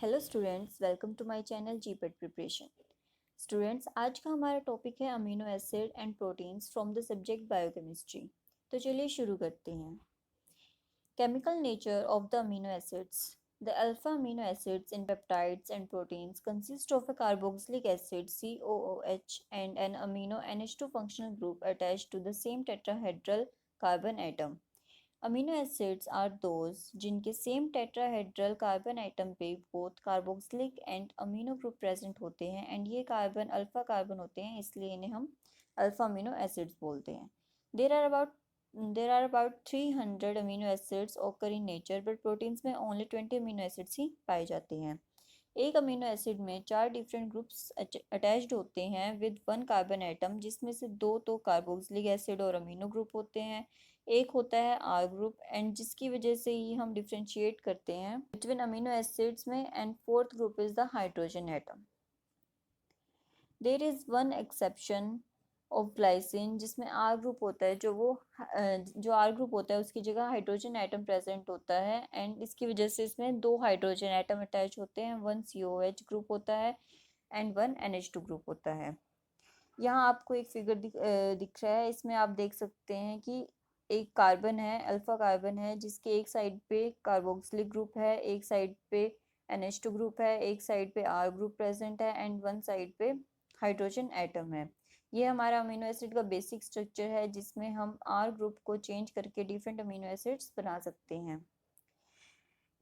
Hello students, welcome to my channel GPAT preparation. Students, आज का हमारा टॉपिक है amino acid and proteins from the subject biochemistry. तो चलिए शुरू करते हैं। Chemical nature of the amino acids. The alpha amino acids in peptides and proteins consist of a carboxylic acid COOH and an amino NH2 functional group attached to the same tetrahedral carbon atom. Amino acids are those जिनके same tetrahedral carbon atom पे both carboxylic and amino group present होते हैं and ये carbon alpha carbon होते हैं, इसलिए इन्हें हम अल्फा अमीनो एसिड्स बोलते हैं। There are about there are about 300 amino acids occur in nature, but proteins में ओनली 20 अमीनो एसिड्स ही पाए जाते हैं। एक अमीनो एसिड में 4 डिफरेंट ग्रुप्स अटैच्ड होते हैं विद वन कार्बन एटम, जिसमें से 2 तो कार्बोक्सिलिक एसिड और अमीनो ग्रुप होते हैं, एक होता है आर ग्रुप, एंड जिसकी वजह से ही हम डिफ्रेंशिएट करते हैं बिटवीन अमीनो एसिड्स में, and fourth group is the hydrogen atom. There is one exception of glycine, जिसमें आर ग्रुप होता है, जो आर ग्रुप होता है उसकी जगह हाइड्रोजन एटम प्रेजेंट होता है, एंड इसकी वजह से इसमें 2 हाइड्रोजन एटम अटैच होते हैं, वन COH ग्रुप होता है एंड वन NH2 ग्रुप होता है। यहाँ आपको एक फिगर दिख रहा है, इसमें आप देख सकते हैं कि एक कार्बन है, अल्फा कार्बन है, जिसके एक साइड पे कार्बोक्सिलिक ग्रुप है, एक साइड पे NH2 ग्रुप है, एक साइड पे आर ग्रुप प्रेजेंट है एंड वन साइड पे हाइड्रोजन एटम है। ये हमारा अमीनो एसिड का बेसिक स्ट्रक्चर है, जिसमें हम आर ग्रुप को चेंज करके डिफरेंट अमीनो एसिड्स बना सकते हैं।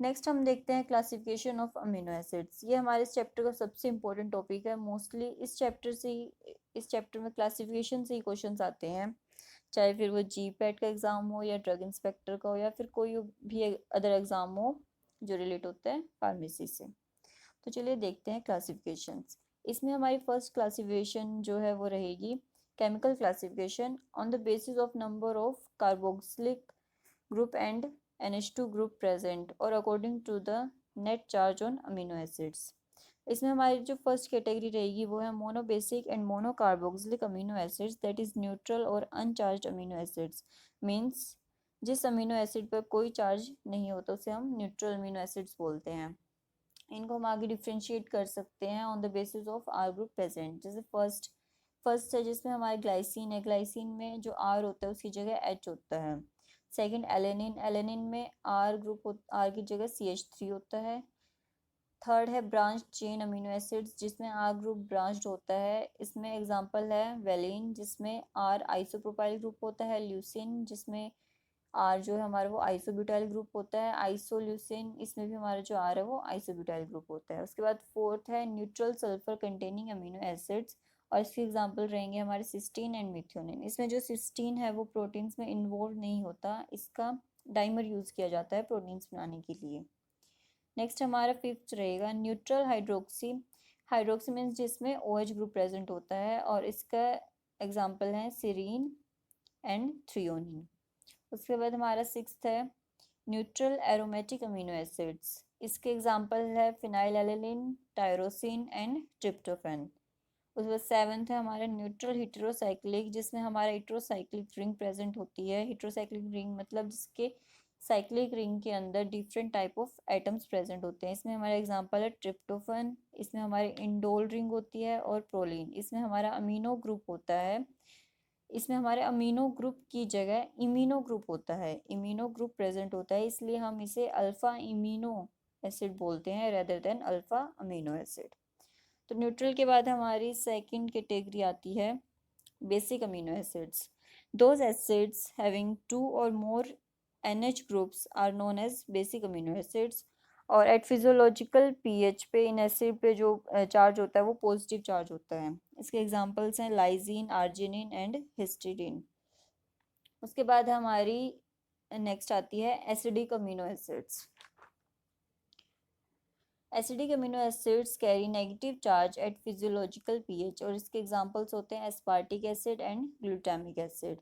नेक्स्ट हम देखते हैं क्लासिफिकेशन ऑफ अमीनो एसिड्स। ये हमारे इस चैप्टर का सबसे इम्पोर्टेंट टॉपिक है। मोस्टली इस चैप्टर में क्लासिफिकेशन से ही क्वेश्चंस आते हैं, चाहे फिर वो GPAT का एग्ज़ाम हो या ड्रग इंस्पेक्टर का हो या फिर कोई भी अदर एग्ज़ाम हो जो रिलेट होता है फार्मेसी से। तो चलिए देखते हैं क्लासिफिकेशंस। इसमें हमारी फर्स्ट क्लासिफिकेशन जो है वो रहेगी chemical classification on the basis of number of carboxylic group and NH2 group present और according to the net charge on amino acids. इसमें हमारी जो फर्स्ट कैटेगरी रहेगी वो है monobasic and monocarboxylic amino acids, that is neutral और uncharged amino acids. Means जिस amino acid पर कोई चार्ज नहीं होता उसे हम न्यूट्रल अमीनो एसिड्स बोलते हैं। इनको हम आगे डिफ्रेंशिएट कर सकते हैं on the basis of R group present. जैसे फर्स्ट है जिसमें हमारे ग्लाइसिन है, ग्लाइसिन में जो आर होता है उसकी जगह H होता है। सेकंड एलेनिन, एलेनिन में आर की जगह CH3 होता है। थर्ड है ब्रांच चेन अमीनो एसिड्स, जिसमें आर ग्रुप ब्रांच्ड होता है। इसमें एग्जांपल है वेलिन, जिसमें आर आइसोप्रोपाइल ग्रुप होता है। ल्यूसिन, जिसमें आर जो है हमारा वो आइसोब्यूटाइल ग्रुप होता है। आइसोल्यूसिन, इसमें भी हमारा जो आर है वो आइसोब्यूटाइल ग्रुप होता है। उसके बाद फोर्थ है neutral sulphur containing amino acids, और इसके एग्जांपल रहेंगे हमारे सिस्टीन एंड मिथ्योनिन। इसमें जो सिस्टीन है वो प्रोटीन्स में इन्वॉल्व नहीं होता, इसका डाइमर यूज़ किया जाता है प्रोटीन्स बनाने के लिए। नेक्स्ट हमारा फिफ्थ रहेगा न्यूट्रल हाइड्रोक्सी। हाइड्रोक्सी मीन्स जिसमें OH ग्रुप प्रेजेंट होता है, और इसका एग्जांपल है सीरीन एंड थ्रियोनिन। उसके बाद हमारा सिक्स्थ है न्यूट्रल एरोमेटिक अमीनो एसिड्स। इसके एग्जांपल है फिनाइलएलेनिन, टायरोसिन एंड ट्रिप्टोफैन। उसके बाद सेवन्थ है हमारा न्यूट्रल हेटेरोसाइक्लिक, जिसमें हमारा हेटेरोसाइक्लिक रिंग प्रेजेंट होती है। हेटेरोसाइक्लिक रिंग मतलब जिसके साइक्लिक रिंग के अंदर different type of atoms present होते हैं। इसमें हमारा एग्जांपल है ट्रिप्टोफन, इसमें हमारी इंडोल रिंग होती है, और प्रोलीन, इसमें हमारा अमीनो ग्रुप होता है। इसमें हमारे अमीनो ग्रुप की जगह इमीनो ग्रुप होता है, इमीनो ग्रुप प्रेजेंट होता है, इसलिए हम इसे अल्फा इमीनो एसिड बोलते हैं rather than alpha amino acid. तो न्यूट्रल के बाद हमारी सेकंड कैटेगरी आती है basic amino acids. Those acids having 2 और more NH groups are known as basic amino acids, और एट फिजियोलॉजिकल pH पे इन एसिड पे जो चार्ज होता है वो पॉजिटिव चार्ज होता है। इसके एग्जांपल्स हैं लाइजीन, आर्जिनिन एंड हिस्टिडीन। उसके बाद हमारी नेक्स्ट आती है acidic amino acids. Acidic amino acids carry negative charge at physiological pH, और इसके एग्जांपल्स होते हैं aspartic acid and glutamic acid.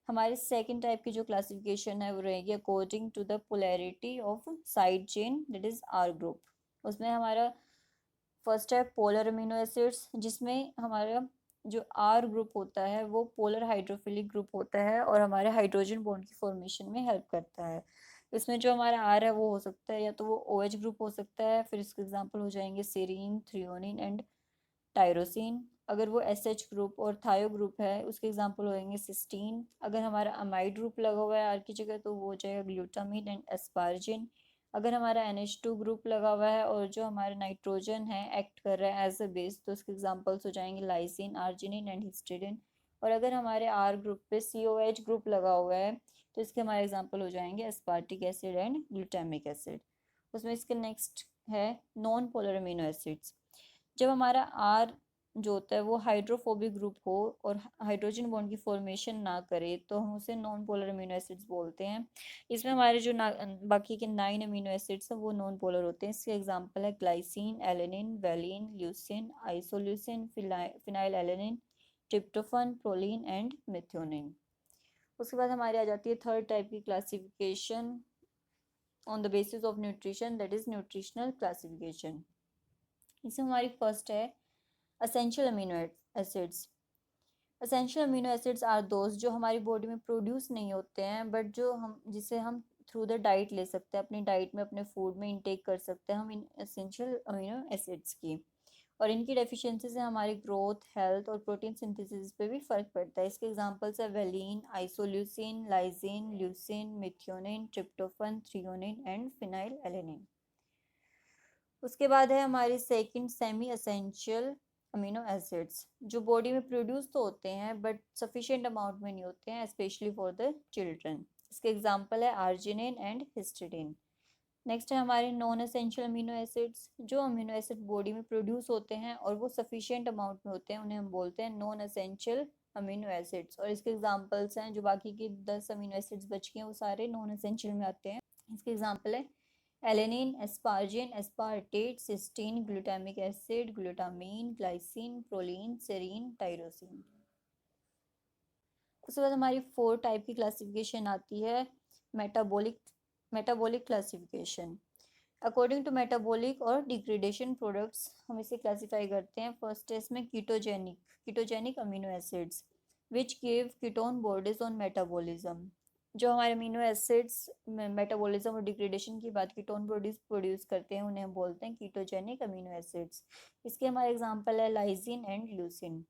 हमारी सेकंड टाइप की जो क्लासिफिकेशन है वो रहेगी according to the polarity of side chain, that is R group. उसमें हमारा फर्स्ट है पोलर अमीनो एसिड्स, जिसमें हमारा जो आर ग्रुप होता है वो पोलर हाइड्रोफिलिक ग्रुप होता है और हमारे हाइड्रोजन बॉन्ड की फॉर्मेशन में हेल्प करता है। इसमें जो हमारा आर है वो हो सकता है या तो वो ओ एच ग्रुप हो सकता है, फिर इसके एग्जाम्पल हो जाएंगे सेरीन, थ्रियोनिन एंड टायरोसिन। अगर वो एस एच ग्रुप और थायो ग्रुप है उसके एग्जाम्पल होंगे सिस्टीन। अगर हमारा अमाइड ग्रुप लगा हुआ है आर की जगह तो वो हो जाएगा ग्लूटामिन एंड एस्पार्जिन। अगर हमारा NH2 ग्रुप लगा हुआ है और जो हमारा नाइट्रोजन है एक्ट कर रहा है एज अ बेस तो उसके एग्जाम्पल्स हो जाएंगे लाइसिन, आर्जिनिन एंड हिस्टिडिन। और अगर हमारे आर ग्रुप पे COH ग्रुप लगा हुआ है तो इसके हमारे एग्जाम्पल हो जाएंगे aspartic acid and glutamic acid. उसमें इसके नेक्स्ट है नॉन पोलर अमीनो एसिड्स। जब हमारा आर जो होता है वो हाइड्रोफोबिक ग्रुप हो और हाइड्रोजन बॉन्ड की फॉर्मेशन ना करे तो हम उसे नॉन पोलर अमीनो एसिड्स बोलते हैं। इसमें हमारे जो बाकी के 9 अमीनो एसिड्स हैं वो नॉन पोलर होते हैं। इसके एग्जांपल है glycine, alanine, valine, leucine, isoleucine, phenyl alanine, tryptophan, proline and methionine. उसके बाद हमारी आ जाती है थर्ड टाइप की classification on the basis of nutrition, that is nutritional classification. इसमें हमारी फर्स्ट है essential amino acids. Essential amino acids are those जो हमारी बॉडी में प्रोड्यूस नहीं होते हैं बट जो हम जिसे हम थ्रू द डाइट ले सकते हैं, अपनी डाइट में अपने फूड में इंटेक कर सकते हैं हम इन असेंशियल अमीनो एसिड्स की। और इनकी डेफिशिएंसी से हमारी ग्रोथ, हेल्थ और प्रोटीन सिंथेसिस पे भी फर्क पड़ता है। इसके एग्जांपल्स है valine, isoleucine, lysine, leucine, methionine, tryptophan, threonine and phenyl alanine. उसके बाद है हमारी second semi essential amino acids जो बॉडी में प्रोड्यूस तो होते हैं बट सफिशिएंट अमाउंट में नहीं होते हैं, स्पेशली फॉर द चिल्ड्रन। इसके एग्जांपल है आर्जिनिन एंड हिस्टिडिन। नेक्स्ट है हमारे नॉन एसेंशियल अमीनो एसिड्स। जो अमीनो एसिड बॉडी में प्रोड्यूस होते हैं और वो सफिशिएंट अमाउंट में होते हैं उन्हें हम बोलते हैं नॉन एसेंशियल अमीनो एसिड्स। और इसके एग्जांपल्स हैं जो बाकी के 10 अमीनो एसिड्स बच गए हैं वो सारे नॉन एसेंशियल में आते हैं। इसके एग्जांपल है alanine, asparagine, aspartate, cysteine, glutamic acid, glutamine, glycine, proline, serine, tyrosine. उसके बाद हमारी 4 टाइप की क्लासिफिकेशन आती है metabolic metabolic classification. According to metabolic और डिग्रेडेशन प्रोडक्ट्स हम इसे क्लासीफाई करते हैं। फर्स्ट है इसमें ketogenic amino acids which give ketone bodies on metabolism. जो हमारे अमीनो एसिड्स मेटाबॉलिज्म और डिग्रेडेशन की बात कीटोन बॉडीज प्रोड्यूस करते हैं उन्हें हम बोलते हैं कीटोजेनिक अमीनो एसिड्स। इसके हमारे एग्जांपल है लाइसिन एंड ल्यूसिन।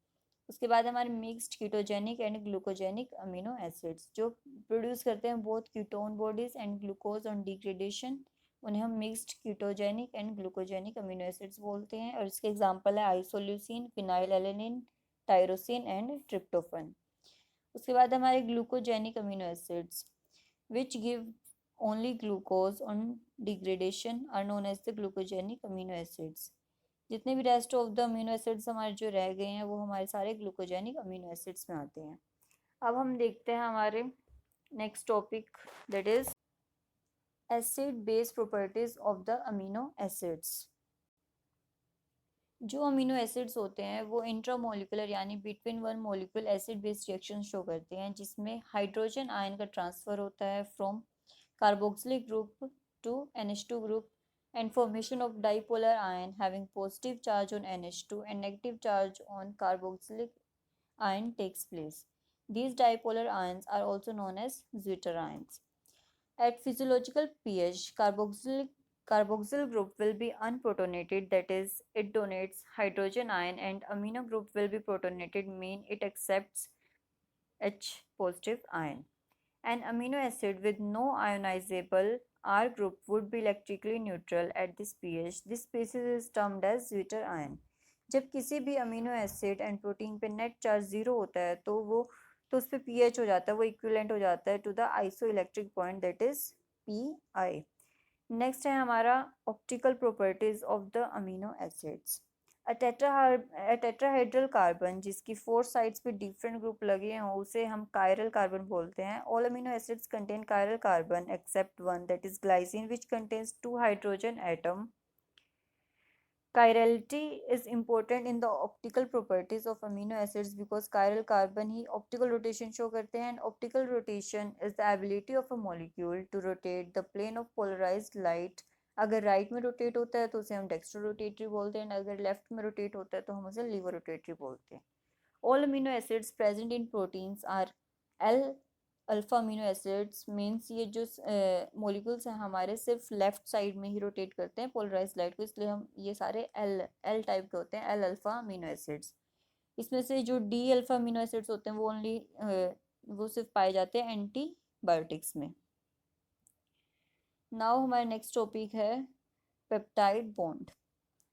उसके बाद हमारे mixed ketogenic and glucogenic amino acids जो प्रोड्यूस करते हैं both ketone bodies and glucose on degradation उन्हें हम mixed ketogenic and glucogenic amino acids बोलते हैं। और इसके एग्जांपल है isoleucine, phenyl alanine, tyrosine and tryptophan. उसके बाद हमारे glucogenic amino acids which give only glucose on degradation are known as the glucogenic amino acids. जितने भी rest of the amino acids हमारे जो रह गए हैं वो हमारे सारे ग्लूकोजेनिक अमीनो एसिड्स में आते हैं। अब हम देखते हैं हमारे next topic that is acid base properties of the amino acids. जो अमीनो एसिड्स होते हैं वो इंट्रामोलिकुलर यानी between one molecule acid base reaction show करते हैं जिसमें हाइड्रोजन आयन का ट्रांसफर होता है from carboxylic group to NH2 group and formation of dipolar ion having positive charge on NH2 and negative charge on carboxylic ion takes place. These dipolar ions are also known as Zwitter ions. At physiological pH, carboxyl group will be unprotonated, that is, it donates hydrogen ion, and amino group will be protonated, mean it accepts H positive ion. An amino acid with no ionizable R group would be electrically neutral at this pH. This species is termed as Zwitter ion. जब किसी भी amino acid and protein पे net charge 0 होता है तो उस पर pH हो जाता है, वो इक्विवेलेंट हो जाता है to the isoelectric point that is Pi. Next है हमारा optical properties of the amino acids. Tetrahedral carbon जिसकी 4 साइड्स पे डिफरेंट ग्रुप लगे हैं उसे हम कायरल कार्बन बोलते हैं। All amino acids contain chiral carbon except one that is glycine which contains 2 hydrogen atom. Chirality is important in the optical properties of amino acids because chiral carbon he optical rotation show करते हैं and optical rotation is the ability of a molecule to rotate the plane of polarized light. अगर right में rotate होता है तो उसे हम dextro rotatory बोलते हैं, अगर लेफ्ट में रोटेट होता है तो हम उसे लीवर रोटेटरी बोलते हैं। All amino acids present in proteins are L alpha amino acids means ये जो मोलिकुल्स हैं हमारे सिर्फ लेफ्ट साइड में ही रोटेट करते हैं पोलराइज लाइट को, इसलिए हम ये सारे एल टाइप के होते हैं, एल अल्फा अमीनो एसिड्स। इसमें से जो डी अल्फा अमीनो एसिड्स होते हैं वो ओनली वो सिर्फ पाए जाते हैं एंटीबायोटिक्स में। नाउ हमारा नेक्स्ट टॉपिक है peptide bond.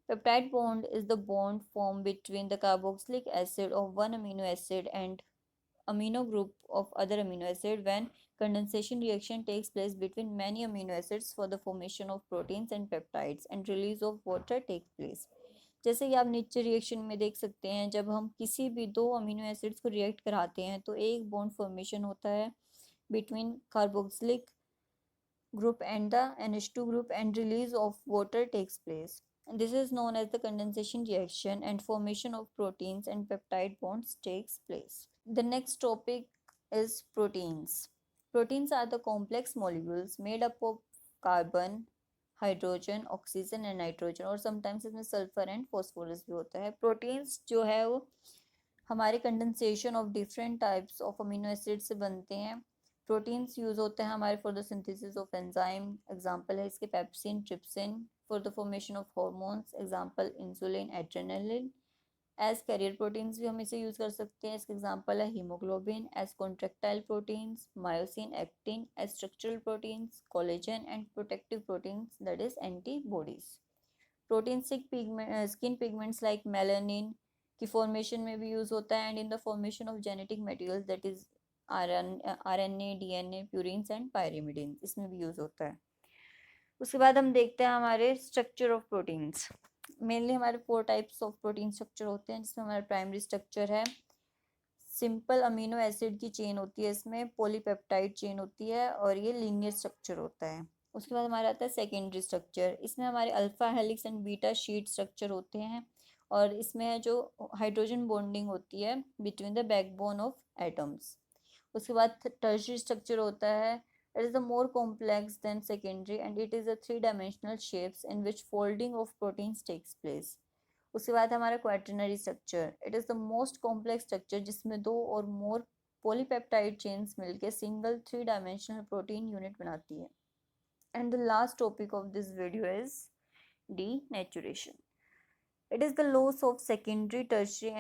Peptide bond is the bond formed between the carboxylic acid of one amino acid and amino group of other amino acid when condensation reaction takes place between many amino acids for the formation of proteins and peptides and release of water takes place। जैसे कि आप नीचे reaction में देख सकते हैं, जब हम किसी भी दो अमीनो एसिड्स को रिएक्ट कराते हैं तो एक बॉन्ड फॉर्मेशन होता है between carboxylic group and the NH2 group and release of water takes place. This is known as the condensation reaction and formation of proteins and peptide bonds takes place. The next topic is proteins. Proteins are the complex molecules made up of carbon, hydrogen, oxygen and nitrogen और sometimes इसमें sulphur and phosphorus भी होता है। Proteins जो है वो हमारे condensation of different types of amino acid से बनते हैं। प्रोटीन्स यूज होते हैं हमारे for the synthesis of enzyme, example है इसके pepsin, trypsin, for the formation of hormones, example insulin, adrenaline. As carrier proteins भी हम इसे यूज कर सकते हैं, इसके एग्जांपल है haemoglobin. As contractile proteins, myosin, actin. As structural proteins, collagen and protective proteins that is antibodies. Protein skin pigments like melanin की formation में भी यूज होता है and in the formation of genetic materials that is RNA, DNA, purines and pyrimidine, इसमें भी use होता है। उसके बाद हम देखते हैं हमारे स्ट्रक्चर ऑफ प्रोटीन्स। मेनली हमारे 4 टाइप्स ऑफ प्रोटीन स्ट्रक्चर होते हैं, जिसमें हमारा प्राइमरी स्ट्रक्चर है सिंपल अमीनो एसिड की चेन होती है, इसमें पॉलीपेप्टाइड चेन होती है और ये लीनियर स्ट्रक्चर होता है। उसके बाद हमारा आता है सेकेंडरी स्ट्रक्चर, इसमें हमारे alpha helix and beta sheet structure होते हैं और इसमें जो हाइड्रोजन बॉन्डिंग होती है between the backbone of atoms. उसके बाद टर्शियरी स्ट्रक्चर होता है, it is the more complex than secondary and it is a 3 dimensional shapes in which folding of proteins takes place. उसके बाद हमारा quaternary structure, it is the most complex structure जिसमें 2 और more polypeptide chains मिलकर single 3 dimensional protein unit बनाती है। And the last topic of this video is denaturation. It is the loss of secondary, tertiary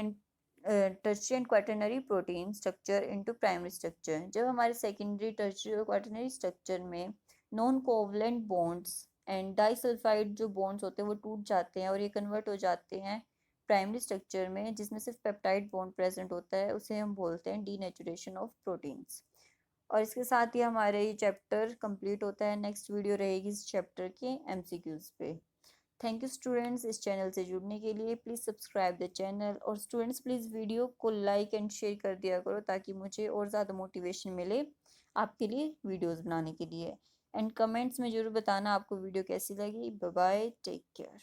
and quaternary protein structure into primary structure। जब हमारे secondary, tertiary और quaternary structure में non covalent bonds and disulphide जो bonds होते हैं वो टूट जाते हैं और ये कन्वर्ट हो जाते हैं प्राइमरी स्ट्रक्चर में जिसमें सिर्फ पेप्टाइड बॉन्ड प्रेजेंट होता है, उसे हम बोलते हैं डीनेचुरेशन ऑफ प्रोटीन्स। और इसके साथ ही हमारा ये चैप्टर कंप्लीट होता है। नेक्स्ट वीडियो रहेगी इस चैप्टर के एमसीक्यूज पे। थैंक यू स्टूडेंट्स इस चैनल से जुड़ने के लिए। प्लीज़ सब्सक्राइब द चैनल और स्टूडेंट्स प्लीज़ वीडियो को लाइक एंड शेयर कर दिया करो ताकि मुझे और ज़्यादा मोटिवेशन मिले आपके लिए वीडियोस बनाने के लिए। एंड कमेंट्स में ज़रूर बताना आपको वीडियो कैसी लगी। Bye bye, take care.